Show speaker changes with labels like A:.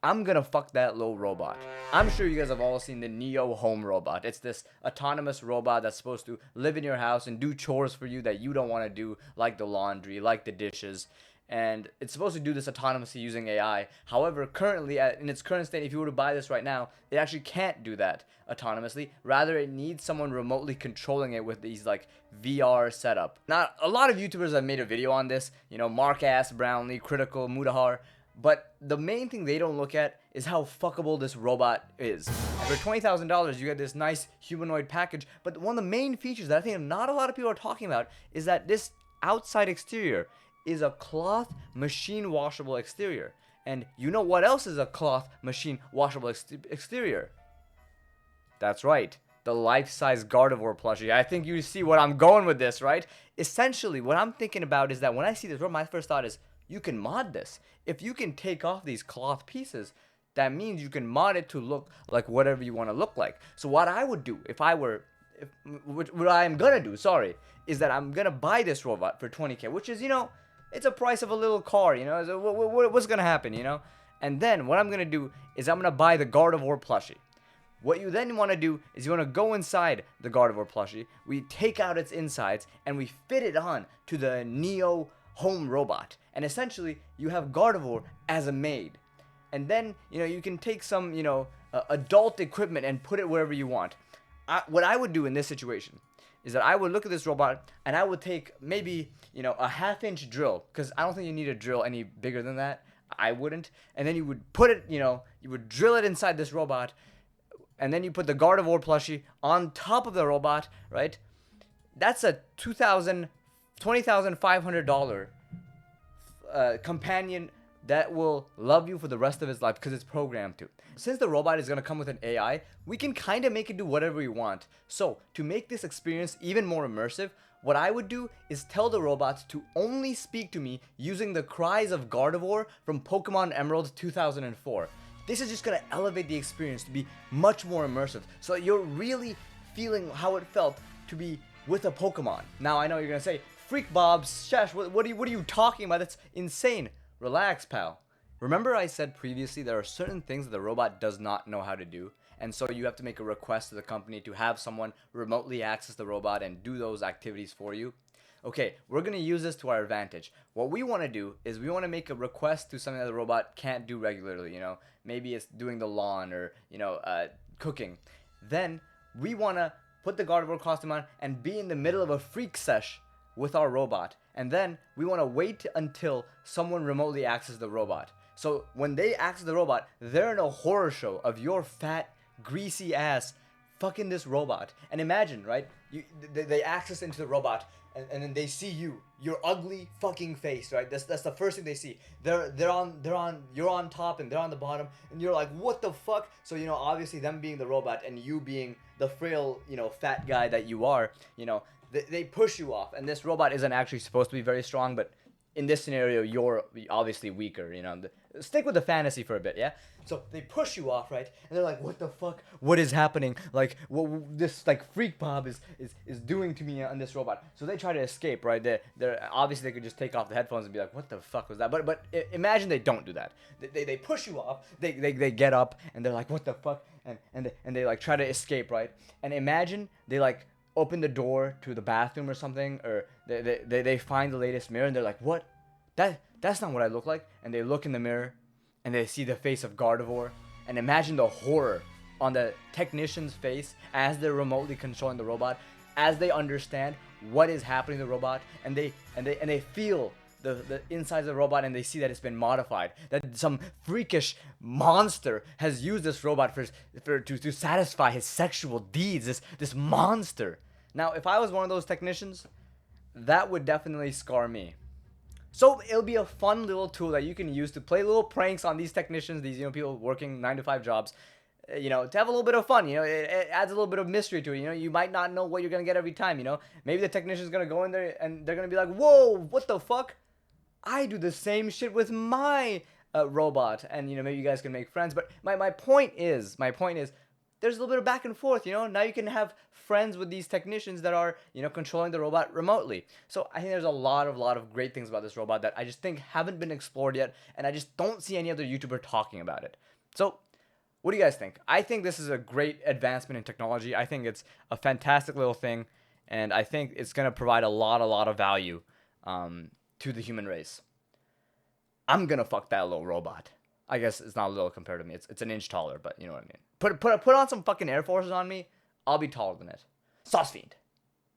A: I'm gonna fuck that little robot. I'm sure you guys have all seen the Neo home robot. It's this autonomous robot that's supposed to live in your house and do chores for you that you don't want to do, like the laundry, like the dishes. And it's supposed to do this autonomously using AI. However, currently, in its current state, if you were to buy this right now, it actually can't do that autonomously. Rather, it needs someone remotely controlling it with these like VR setup. Now, a lot of YouTubers have made a video on this. You know, Mark Ass, Brownlee, Critical, Mudahar. But the main thing they don't look at is how fuckable this robot is. For $20,000, you get this nice humanoid package. But one of the main features that I think not a lot of people are talking about is that this outside exterior is a cloth machine washable exterior. And you know what else is a cloth machine washable exterior? That's right, the life-size Gardevoir plushie. I think you see what I'm going with this, right? Essentially, what I'm thinking about is that when I see this robot, my first thought is, you can mod this. If you can take off these cloth pieces, that means you can mod it to look like whatever you want to look like. So what I would do what I am gonna do, is that I'm gonna buy this robot for 20K, which is, it's a price of a little car, so what's gonna happen, And then what I'm gonna do is I'm gonna buy the Gardevoir plushie. What you then want to do is you want to go inside the Gardevoir plushie, we take out its insides, and we fit it on to the Neo home robot. And essentially, you have Gardevoir as a maid. And then, you can take some, adult equipment and put it wherever you want. What I would do in this situation is that I would look at this robot and I would take maybe, a half-inch drill, because I don't think you need a drill any bigger than that. I wouldn't. And then you would put it, you would drill it inside this robot, and then you put the Gardevoir plushie on top of the robot, right? That's a $20,500 companion that will love you for the rest of his life because it's programmed to. Since the robot is going to come with an AI, we can kind of make it do whatever we want. So, to make this experience even more immersive, what I would do is tell the robot to only speak to me using the cries of Gardevoir from Pokemon Emerald 2004. This is just going to elevate the experience to be much more immersive, so that you're really feeling how it felt to be with a Pokemon. Now, I know you're going to say, Freak bobshesh, what are you talking about? That's insane. Relax, pal. Remember I said previously there are certain things that the robot does not know how to do, and so you have to make a request to the company to have someone remotely access the robot and do those activities for you. Okay, we're going to use this to our advantage. What we want to do is we want to make a request to something that the robot can't do regularly, Maybe it's doing the lawn or, cooking. Then we want to put the Gardevoir costume on and be in the middle of a freak sesh with our robot. And then we want to wait until someone remotely accesses the robot. So when they access the robot, they're in a horror show of your fat, greasy ass fucking this robot. And imagine, right? They access into the robot, and then they see your ugly fucking face, right? That's the first thing they see. You're on top and they're on the bottom, and you're like, what the fuck? So obviously them being the robot and you being the frail, fat guy that you are, they push you off, and this robot isn't actually supposed to be very strong, but in this scenario, you're obviously weaker, Stick with the fantasy for a bit, yeah? So they push you off, right? And they're like, what the fuck? What is happening? Like, what this, freak Bob is doing to me on this robot. So they try to escape, right? They're obviously, they could just take off the headphones and be like, what the fuck was that? But imagine they don't do that. They push you off, they get up, and they're like, what the fuck? And they, try to escape, right? And imagine they, open the door to the bathroom or something, or they find the latest mirror and they're like, what? That's not what I look like. And they look in the mirror and they see the face of Gardevoir, and imagine the horror on the technician's face as they're remotely controlling the robot, as they understand what is happening to the robot, and they feel the insides of the robot, and they see that it's been modified, that some freakish monster has used this robot to satisfy his sexual deeds, this monster. Now, if I was one of those technicians, that would definitely scar me. So it'll be a fun little tool that you can use to play little pranks on these technicians, these people working 9-to-5 jobs, to have a little bit of fun. It adds a little bit of mystery to it. You might not know what you're gonna get every time. Maybe the technician's gonna go in there and they're gonna be like, whoa, what the fuck? I do the same shit with my robot, and maybe you guys can make friends. But my point is, there's a little bit of back and forth. Now you can have friends with these technicians that are controlling the robot remotely. So I think there's a lot of great things about this robot that I just think haven't been explored yet, and I just don't see any other YouTuber talking about it. So, what do you guys think? I think this is a great advancement in technology. I think it's a fantastic little thing, and I think it's gonna provide a lot of value to the human race. I'm gonna fuck that little robot. I guess it's not a little compared to me. It's an inch taller, but you know what I mean. Put on some fucking Air Forces on me, I'll be taller than it. Sauce fiend.